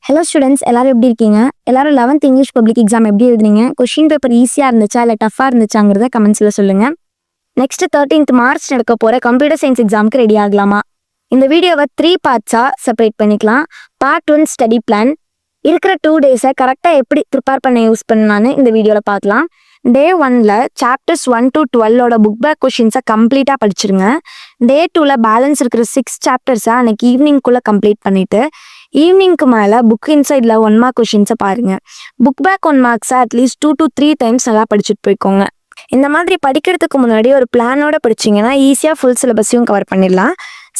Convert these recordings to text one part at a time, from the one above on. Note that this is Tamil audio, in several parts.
ஹலோ ஸ்டூடெண்ட்ஸ், எல்லாரும் எப்படி இருக்கீங்க? எல்லாரும் 11th இங்கிலீஷ் பப்ளிக் எக்ஸாம் எப்படி எழுதுனீங்க? கொஷின் பேப்பர் ஈஸியாக இருந்துச்சா இல்லை டஃபாக இருந்துச்சாங்கிறத கமெண்ட்ஸில் சொல்லுங்கள். நெக்ஸ்ட் 13th மார்ச் நடக்க போகிற கம்ப்யூட்டர் சயின்ஸ் எக்ஸாமுக்கு ரெடி ஆகலாமா? இந்த வீடியோவை 3 பார்ட்ஸாக செப்பரேட் பண்ணிக்கலாம். Part 1 study plan. இருக்கிற 2 டேஸை கரெக்டாக எப்படி ப்ரிப்பேர் பண்ண யூஸ் பண்ணலான்னு இந்த வீடியோவில் பார்க்கலாம். டே 1ல் சாப்டர்ஸ் 1 to 12ஓட புக் பேக் கொஷின்ஸை கம்ப்ளீட்டாக படிச்சிருங்க. டே 2ல் பேலன்ஸ் இருக்கிற 6 சாப்டர்ஸை அன்னைக்கு ஈவினிங்குள்ளே கம்ப்ளீட் பண்ணிவிட்டு ஈவினிங்க்கு மேலே புக் இன்சைடில் 1 மார்க் கொஷின்ஸை பாருங்கள். புக் பேக் 1 மார்க்ஸை அட்லீஸ்ட் 2 to 3 டைம்ஸ் நல்லா படிச்சுட்டு போய்க்கோங்க. இந்த மாதிரி படிக்கிறதுக்கு முன்னாடி ஒரு பிளானோட படிச்சிங்கன்னா ஈஸியாக ஃபுல் சிலபஸையும் கவர் பண்ணிடலாம்.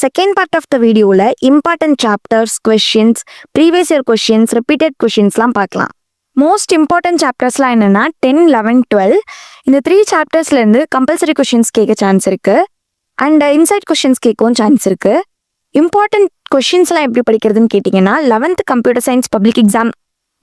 செகண்ட் பார்ட் ஆஃப் த வீடியோவில் important chapters, questions, previous year questions, repeated கொஷின்ஸ்லாம் பார்க்கலாம். மோஸ்ட் இம்பார்ட்டன்ட் சாப்டர்ஸ்லாம் என்னென்னா 10, 11, 12. இந்த 3 சாப்டர்ஸ்லேருந்து கம்பல்சரி கொஷின்ஸ் கேட்க சான்ஸ் இருக்குது அண்ட் இன்சைட் கொஷின்ஸ் கேட்கவும் சான்ஸ் இருக்குது. இம்பார்ட்டன்ட் கொஷின்ஸ்லாம் எப்படி படிக்கிறதுன்னு கேட்டிங்கன்னா 11th computer science public exam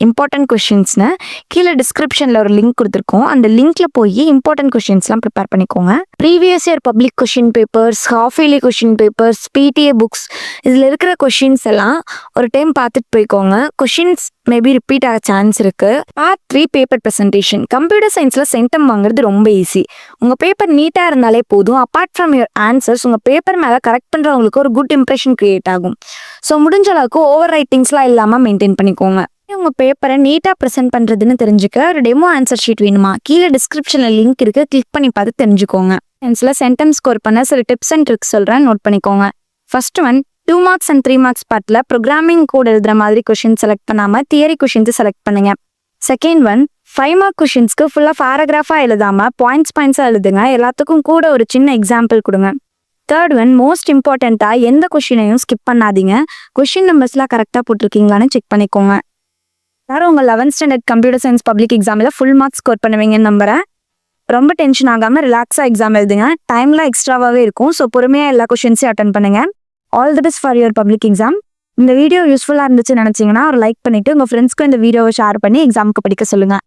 important கொஷின்ஸ்னு கீழே டிஸ்கிரிப்ஷனில் ஒரு லிங்க் கொடுத்துருக்கோம். அந்த லிங்க்கில் போய் இம்பார்ட்டன்ட் கொஷின்ஸ்லாம் ப்ரிப்பேர் பண்ணிக்கோங்க. Previous year public question papers, half yearly question papers, PTA books, இதில் இருக்கிற கொஷின்ஸ் எல்லாம் ஒரு டைம் பார்த்துட்டு போய்க்கோங்க. கொஷின்ஸ் மேபி ரிப்பீட் ஆக சான்ஸ் இருக்குது. Part 3 paper presentation. கம்ப்யூட்டர் சயின்ஸில் சென்டம் வாங்குறது ரொம்ப ஈஸி. உங்கள் பேப்பர் நீட்டாக இருந்தாலே போதும். அப்பார்ட் ஃப்ரம் யுவர் ஆன்சர்ஸ் உங்கள் பேப்பர் மேலே கரெக்ட் பண்ணுறவங்களுக்கு ஒரு குட் இம்ப்ரெஷன் க்ரியேட் ஆகும். ஸோ முடிஞ்ச அளவுக்கு ஓவர் ரைட்டிங்ஸ்லாம் இல்லாமல் மெயின்டைன் பண்ணிக்கோங்க. உங்கள் பேப்பரை நீட்டாக ப்ரெசென்ட் பண்ணுறதுன்னு தெரிஞ்சுக்க ஒரு டெமோ ஆன்சர் ஷீட் வேணுமா? கீழே டிஸ்கிரிப்ஷனில் லிங்க் இருக்குது, கிளிக் பண்ணி பார்த்து தெரிஞ்சுக்கோங்க. சென்டென்ஸ் ஸ்கோர் பண்ண சில டிப்ஸ் அண்ட் ட்ரிக்ஸ் சொல்கிறேன், நோட் பண்ணிக்கோங்க. First one, 2 marks and 3 marks பார்ட்டில் ப்ரோக்ராமிங் கோட் எழுதுகிற மாதிரி கொஷின் செலக்ட் பண்ணாமல் தியரி கொஷின்ஸை செலக்ட் பண்ணுங்க. செகண்ட் ஒன், 5 மார்க் கொஷின்ஸ்க்கு ஃபுல்லாக பேராகிராஃபாக எழுதாமல் பாயிண்ட்ஸாக எழுதுங்க. எல்லாத்துக்கும் கூட ஒரு சின்ன எக்ஸாம்பிள் கொடுங்க. தேர்ட் ஒன், மோஸ்ட் இம்பார்ட்டண்ட்டாக எந்த கொஷினையும் ஸ்கிப் பண்ணாதீங்க. கொஷின் நம்பர்ஸ்லாம் கரெக்டாக போட்டிருக்கீங்களான்னு செக் பண்ணிக்கோங்க. எல்லாரும் உங்கள் 11th standard computer science public எக்ஸாமில் ஃபுல் மார்க்ஸ் ஸ்கோர் பண்ணுவீங்கன்னு நம்புறேன். ரொம்ப டென்ஷன் ஆகாமல் ரிலாக்ஸாக எக்ஸாம் எழுதுங்க. டைம்லாம் எக்ஸ்ட்ராவாகவே இருக்கும். ஸோ பொறுமையாக எல்லா கொஷின்ஸையும் அட்டன் பண்ணுங்க. All the best for your public exam. இந்த வீடியோ யூஸ்ஃபுல்லாக இருந்துச்சுன்னு நினச்சிங்கன்னா ஒரு லைக் பண்ணிவிட்டு உங்கள் ஃப்ரெண்ட்ஸ்க்கும் இந்த வீடியோவை ஷேர் பண்ணி எக்ஸாமுக்கு படிக்க சொல்லுங்கள்.